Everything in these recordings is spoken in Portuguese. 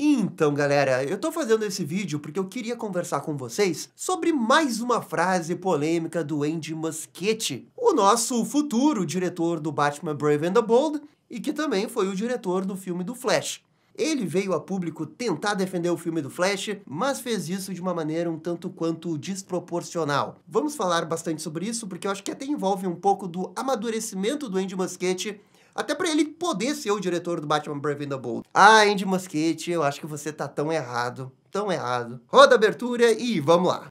Então, galera, eu tô fazendo esse vídeo porque eu queria conversar com vocês sobre mais uma frase polêmica do Andy Muschietti, o nosso futuro diretor do Batman Brave and the Bold e que também foi o diretor do filme do Flash. Ele veio a público tentar defender o filme do Flash, mas fez isso de uma maneira um tanto quanto desproporcional. Vamos falar bastante sobre isso, porque eu acho que até envolve um pouco do amadurecimento do Andy Muschietti, até pra ele poder ser o diretor do Batman Brave and the Bold. Ah, Andy Muschietti, eu acho que você tá tão errado, tão errado. Roda a abertura e vamos lá.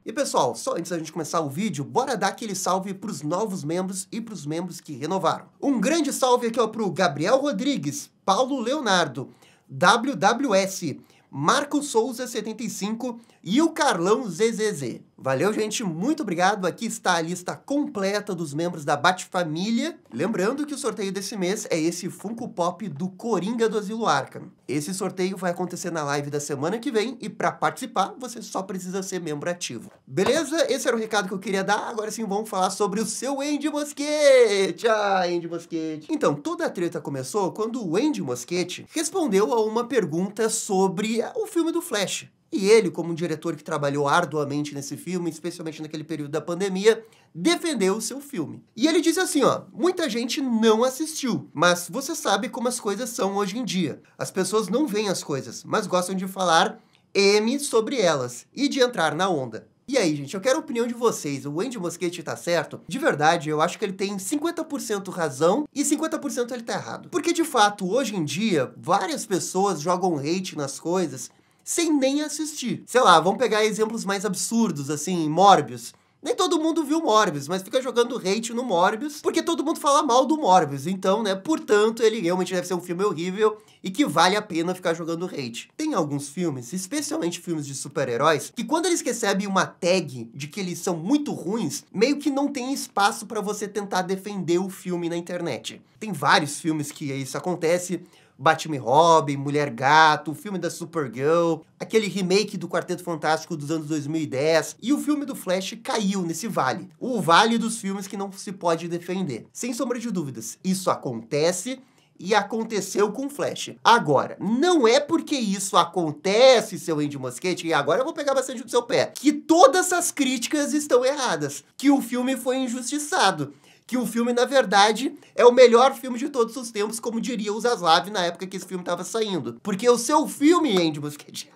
E pessoal, só antes da gente começar o vídeo, bora dar aquele salve pros novos membros e pros membros que renovaram. Um grande salve aqui ó, pro Gabriel Rodrigues, Paulo Leonardo, WWS, Marco Souza 75 e o Carlão ZZZ. Valeu, gente, muito obrigado. Aqui está a lista completa dos membros da Batfamília. Lembrando que o sorteio desse mês é esse Funko Pop do Coringa do Asilo Arkham. Esse sorteio vai acontecer na live da semana que vem e para participar você só precisa ser membro ativo. Beleza? Esse era o recado que eu queria dar. Agora sim vamos falar sobre o seu Andy Muschietti. Ah, Andy Muschietti. Então, toda a treta começou quando o Andy Muschietti respondeu a uma pergunta sobre o filme do Flash. E ele, como um diretor que trabalhou arduamente nesse filme, especialmente naquele período da pandemia, defendeu o seu filme. E ele disse assim, ó, muita gente não assistiu, mas você sabe como as coisas são hoje em dia. As pessoas não veem as coisas, mas gostam de falar M sobre elas e de entrar na onda. E aí, gente, eu quero a opinião de vocês. O Andy Muschietti tá certo? De verdade, eu acho que ele tem 50% razão e 50% ele tá errado. Porque, de fato, hoje em dia, várias pessoas jogam hate nas coisas sem nem assistir. Sei lá, vamos pegar exemplos mais absurdos, assim, Morbius. Nem todo mundo viu Morbius, mas fica jogando hate no Morbius, porque todo mundo fala mal do Morbius. Então, né, portanto, ele realmente deve ser um filme horrível e que vale a pena ficar jogando hate. Tem alguns filmes, especialmente filmes de super-heróis, que quando eles recebem uma tag de que eles são muito ruins, meio que não tem espaço pra você tentar defender o filme na internet. Tem vários filmes que isso acontece. Batman e Robin, Mulher Gato, o filme da Supergirl, aquele remake do Quarteto Fantástico dos anos 2010, e o filme do Flash caiu nesse vale. O vale dos filmes que não se pode defender. Sem sombra de dúvidas, isso acontece e aconteceu com o Flash. Agora, não é porque isso acontece, seu Andy Muschietti, e agora eu vou pegar bastante do seu pé, que todas essas críticas estão erradas, que o filme foi injustiçado. Que o filme, na verdade, é o melhor filme de todos os tempos, como diria o Zaslav na época que esse filme estava saindo. Porque o seu filme, Andy Muschietti,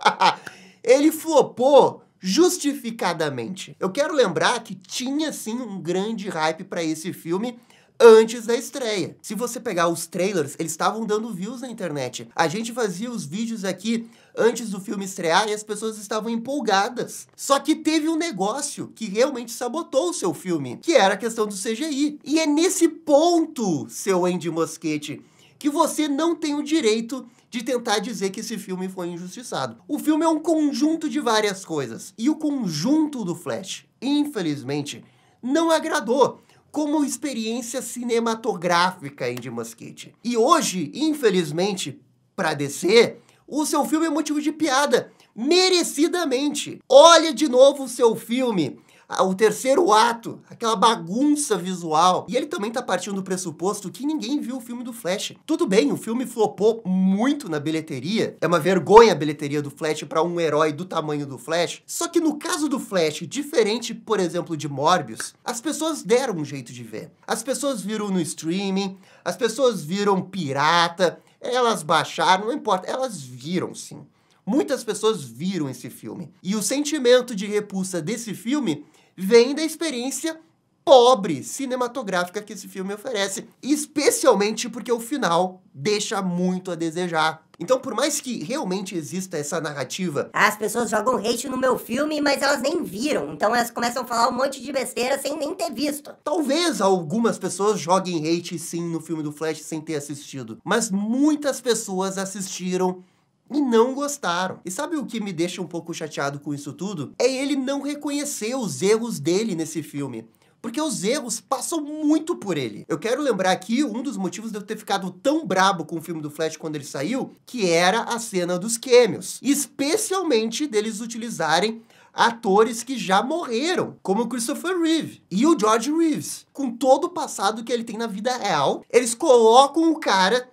ele flopou justificadamente. Eu quero lembrar que tinha, sim, um grande hype para esse filme antes da estreia. Se você pegar os trailers, eles estavam dando views na internet. A gente fazia os vídeos aqui antes do filme estrear e as pessoas estavam empolgadas. Só que teve um negócio que realmente sabotou o seu filme, que era a questão do CGI. E é nesse ponto, seu Andy Muschietti, que você não tem o direito de tentar dizer que esse filme foi injustiçado. O filme é um conjunto de várias coisas. E o conjunto do Flash, infelizmente, não agradou como experiência cinematográfica, Andy Muschietti. E hoje, infelizmente, para DC, o seu filme é motivo de piada, merecidamente. Olha de novo o seu filme, o terceiro ato, aquela bagunça visual. E ele também tá partindo do pressuposto que ninguém viu o filme do Flash. Tudo bem, o filme flopou muito na bilheteria. É uma vergonha a bilheteria do Flash para um herói do tamanho do Flash. Só que no caso do Flash, diferente, por exemplo, de Morbius, as pessoas deram um jeito de ver. As pessoas viram no streaming, as pessoas viram pirata, elas baixaram, não importa, elas viram sim. Muitas pessoas viram esse filme. E o sentimento de repulsa desse filme vem da experiência pobre cinematográfica que esse filme oferece. Especialmente porque o final deixa muito a desejar. Então, por mais que realmente exista essa narrativa... As pessoas jogam hate no meu filme, mas elas nem viram. Então elas começam a falar um monte de besteira sem nem ter visto. Talvez algumas pessoas joguem hate sim no filme do Flash sem ter assistido. Mas muitas pessoas assistiram e não gostaram. E sabe o que me deixa um pouco chateado com isso tudo? É ele não reconhecer os erros dele nesse filme. Porque os erros passam muito por ele. Eu quero lembrar aqui um dos motivos de eu ter ficado tão brabo com o filme do Flash quando ele saiu, que era a cena dos cameos. Especialmente deles utilizarem atores que já morreram, como o Christopher Reeve e o George Reeves. Com todo o passado que ele tem na vida real, eles colocam o cara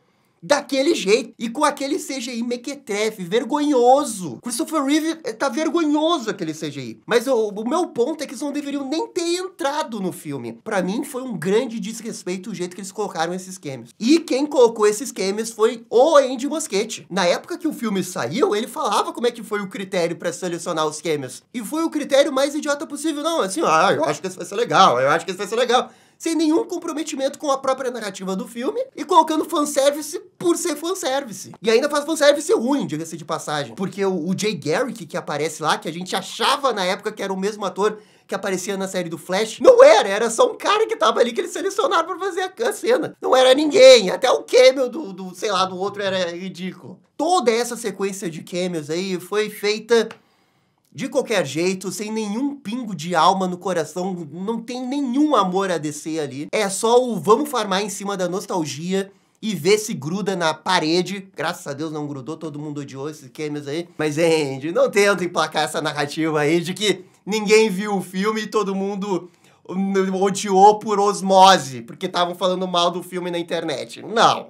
daquele jeito e com aquele CGI mequetrefe, vergonhoso. Christopher Reeve tá vergonhoso aquele CGI. Mas o meu ponto é que eles não deveriam nem ter entrado no filme. Pra mim foi um grande desrespeito o jeito que eles colocaram esses cameos. E quem colocou esses cameos foi o Andy Muschietti. Na época que o filme saiu, ele falava como é que foi o critério pra selecionar os cameos. E foi o critério mais idiota possível. Não, assim, eu acho que esse vai ser legal, eu acho que esse vai ser legal. Sem nenhum comprometimento com a própria narrativa do filme e colocando fanservice por ser fanservice. E ainda faz fanservice ruim, diga-se de passagem. Porque o Jay Garrick que aparece lá, que a gente achava na época que era o mesmo ator que aparecia na série do Flash, não era só um cara que tava ali que eles selecionaram pra fazer a cena. Não era ninguém, até o cameo do outro era ridículo. Toda essa sequência de cameos aí foi feita de qualquer jeito, sem nenhum pingo de alma no coração, não tem nenhum amor a DC ali. É só o vamos farmar em cima da nostalgia e ver se gruda na parede. Graças a Deus não grudou, todo mundo odiou esses cameos aí. Mas, Andy, não tenta emplacar essa narrativa aí de que ninguém viu o filme e todo mundo odiou por osmose, porque estavam falando mal do filme na internet.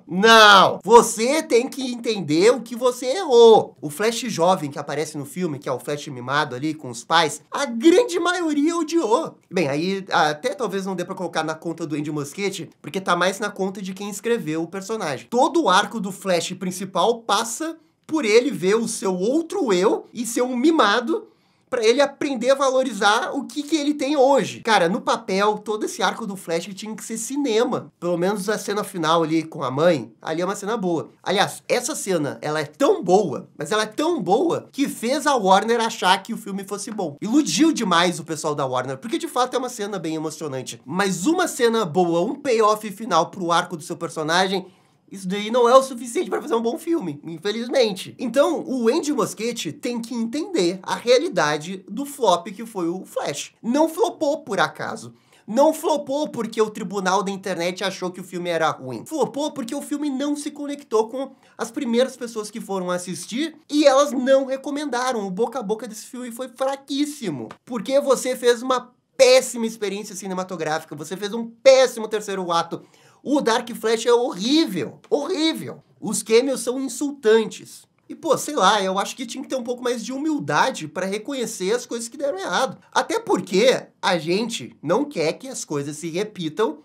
Não! Você tem que entender o que você errou. O Flash jovem que aparece no filme, que é o Flash mimado ali com os pais, a grande maioria odiou. Bem, aí até talvez não dê pra colocar na conta do Andy Muschietti, porque tá mais na conta de quem escreveu o personagem. Todo o arco do Flash principal passa por ele ver o seu outro eu e ser um mimado pra ele aprender a valorizar o que ele tem hoje. Cara, no papel, todo esse arco do Flash tinha que ser cinema. Pelo menos a cena final ali com a mãe, ali é uma cena boa. Aliás, essa cena, ela é tão boa, mas ela é tão boa, que fez a Warner achar que o filme fosse bom. Iludiu demais o pessoal da Warner, porque de fato é uma cena bem emocionante. Mas uma cena boa, um payoff final pro arco do seu personagem, isso daí não é o suficiente para fazer um bom filme, infelizmente. Então, o Andy Muschietti tem que entender a realidade do flop que foi o Flash. Não flopou por acaso. Não flopou porque o tribunal da internet achou que o filme era ruim. Flopou porque o filme não se conectou com as primeiras pessoas que foram assistir e elas não recomendaram. O boca a boca desse filme foi fraquíssimo. Porque você fez uma péssima experiência cinematográfica, você fez um péssimo terceiro ato. O Dark Flash é horrível, horrível. Os cameos são insultantes. E, pô, sei lá, eu acho que tinha que ter um pouco mais de humildade pra reconhecer as coisas que deram errado. Até porque a gente não quer que as coisas se repitam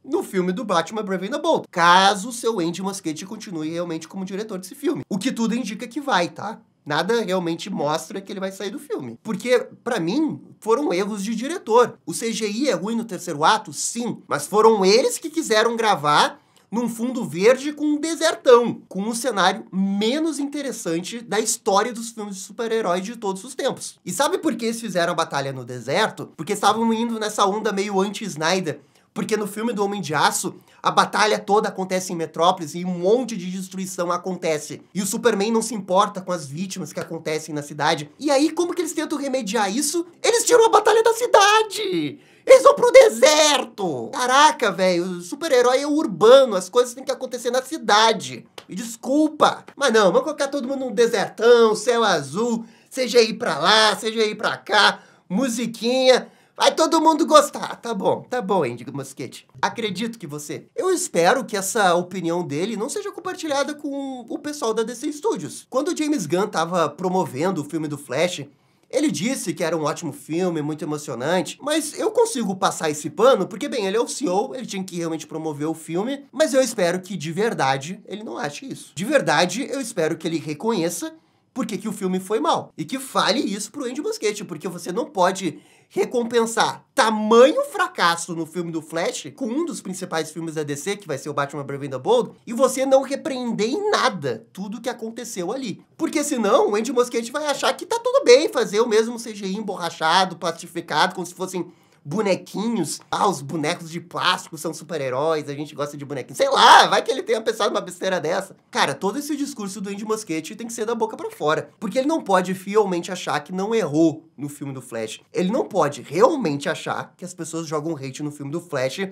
no filme do Batman Brave and the Bold, caso o seu Andy Muschietti continue realmente como diretor desse filme. O que tudo indica que vai, tá? Nada realmente mostra que ele vai sair do filme. Porque, pra mim, foram erros de diretor. O CGI é ruim no terceiro ato? Sim. Mas foram eles que quiseram gravar num fundo verde com um desertão. Com um cenário menos interessante da história dos filmes de super-heróis de todos os tempos. E sabe por que eles fizeram a batalha no deserto? Porque estavam indo nessa onda meio anti-Snyder. Porque no filme do Homem de Aço, a batalha toda acontece em Metrópolis e um monte de destruição acontece. E o Superman não se importa com as vítimas que acontecem na cidade. E aí, como que eles tentam remediar isso? Eles tiram a batalha da cidade! Eles vão pro deserto! Caraca, velho, o super-herói é urbano, as coisas têm que acontecer na cidade. E desculpa, mas não, vamos colocar todo mundo num desertão, céu azul, seja ir pra lá, seja ir pra cá, musiquinha... Vai todo mundo gostar. Tá bom, Andy Muschietti. Acredito que você. Eu espero que essa opinião dele não seja compartilhada com o pessoal da DC Studios. Quando o James Gunn tava promovendo o filme do Flash, ele disse que era um ótimo filme, muito emocionante, mas eu consigo passar esse pano, porque, bem, ele é o CEO, ele tinha que realmente promover o filme, mas eu espero que, de verdade, ele não ache isso. De verdade, eu espero que ele reconheça por que o filme foi mal. E que fale isso pro Andy Muschietti, porque você não pode recompensar tamanho fracasso no filme do Flash com um dos principais filmes da DC, que vai ser o Batman Brave and the Bold, e você não repreender em nada tudo que aconteceu ali. Porque senão o Andy Muschietti vai achar que tá tudo bem fazer o mesmo CGI emborrachado, plastificado, como se fossem bonequinhos. Ah, os bonecos de plástico são super-heróis, a gente gosta de bonequinhos. Sei lá, vai que ele tenha pensado numa besteira dessa. Cara, todo esse discurso do Andy Muschietti tem que ser da boca pra fora. Porque ele não pode fielmente achar que não errou no filme do Flash. Ele não pode realmente achar que as pessoas jogam hate no filme do Flash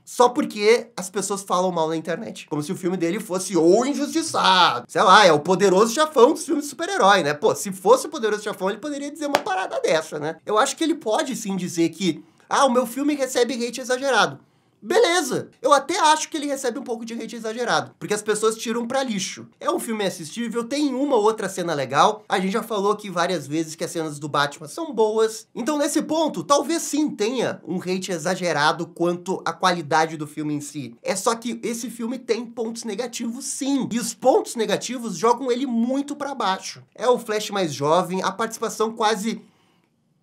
só porque as pessoas falam mal na internet. Como se o filme dele fosse o injustiçado. Sei lá, é o poderoso chefão dos filmes de super-herói, né? Pô, se fosse o poderoso chefão, ele poderia dizer uma parada dessa, né? Eu acho que ele pode sim dizer que, o meu filme recebe hate exagerado. Beleza, eu até acho que ele recebe um pouco de hate exagerado, porque as pessoas tiram pra lixo. É um filme assistível, tem uma ou outra cena legal, a gente já falou aqui várias vezes que as cenas do Batman são boas, então nesse ponto, talvez sim tenha um hate exagerado quanto à qualidade do filme em si. É só que esse filme tem pontos negativos sim, e os pontos negativos jogam ele muito pra baixo. É o Flash mais jovem, a participação quase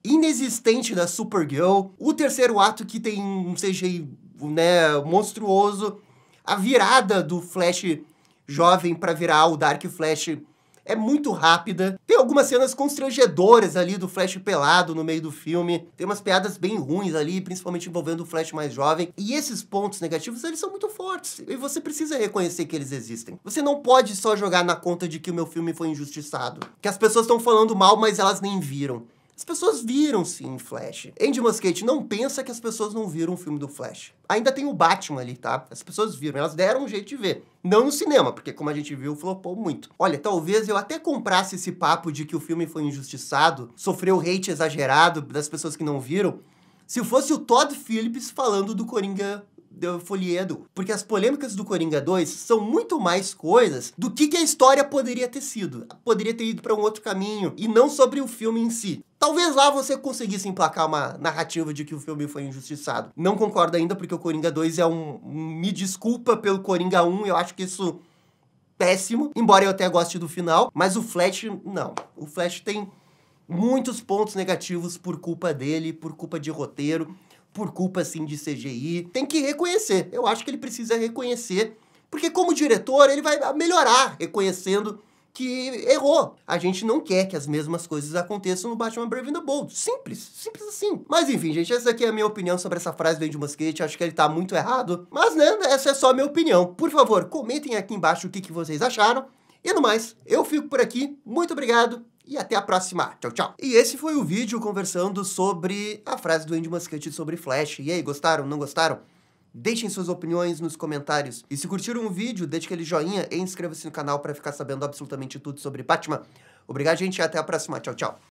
inexistente da Supergirl, o terceiro ato que tem um CGI, né, monstruoso, a virada do Flash jovem pra virar o Dark Flash é muito rápida, tem algumas cenas constrangedoras ali do Flash pelado no meio do filme, tem umas piadas bem ruins ali, principalmente envolvendo o Flash mais jovem, e esses pontos negativos, eles são muito fortes, e você precisa reconhecer que eles existem. Você não pode só jogar na conta de que o meu filme foi injustiçado, que as pessoas estão falando mal, mas elas nem viram. As pessoas viram, sim, Flash. Andy Muschietti não pensa que as pessoas não viram o filme do Flash. Ainda tem o Batman ali, tá? As pessoas viram, elas deram um jeito de ver. Não no cinema, porque como a gente viu, flopou muito. Olha, talvez eu até comprasse esse papo de que o filme foi injustiçado, sofreu hate exagerado das pessoas que não viram, se fosse o Todd Phillips falando do Coringa do Foliedo, porque as polêmicas do Coringa 2 são muito mais coisas do que a história poderia ter sido. Poderia ter ido para um outro caminho, e não sobre o filme em si. Talvez lá você conseguisse emplacar uma narrativa de que o filme foi injustiçado. Não concordo ainda, porque o Coringa 2 é me desculpa pelo Coringa 1, eu acho que isso péssimo, embora eu até goste do final, mas o Flash, não. O Flash tem muitos pontos negativos por culpa dele, por culpa de roteiro, por culpa, assim, de CGI. Tem que reconhecer. Eu acho que ele precisa reconhecer, porque como diretor, ele vai melhorar reconhecendo que errou. A gente não quer que as mesmas coisas aconteçam no Batman Brave and the Bold. Simples. Simples assim. Mas enfim, gente, essa aqui é a minha opinião sobre essa frase do Andy Muschietti. Acho que ele tá muito errado. Mas, né, essa é só a minha opinião. Por favor, comentem aqui embaixo o que vocês acharam. E no mais, eu fico por aqui. Muito obrigado. E até a próxima. Tchau, tchau. E esse foi o vídeo conversando sobre a frase do Andy Muschietti sobre Flash. E aí, gostaram? Não gostaram? Deixem suas opiniões nos comentários. E se curtiram o vídeo, deixe aquele joinha e inscreva-se no canal para ficar sabendo absolutamente tudo sobre Batman. Obrigado, gente, e até a próxima. Tchau, tchau.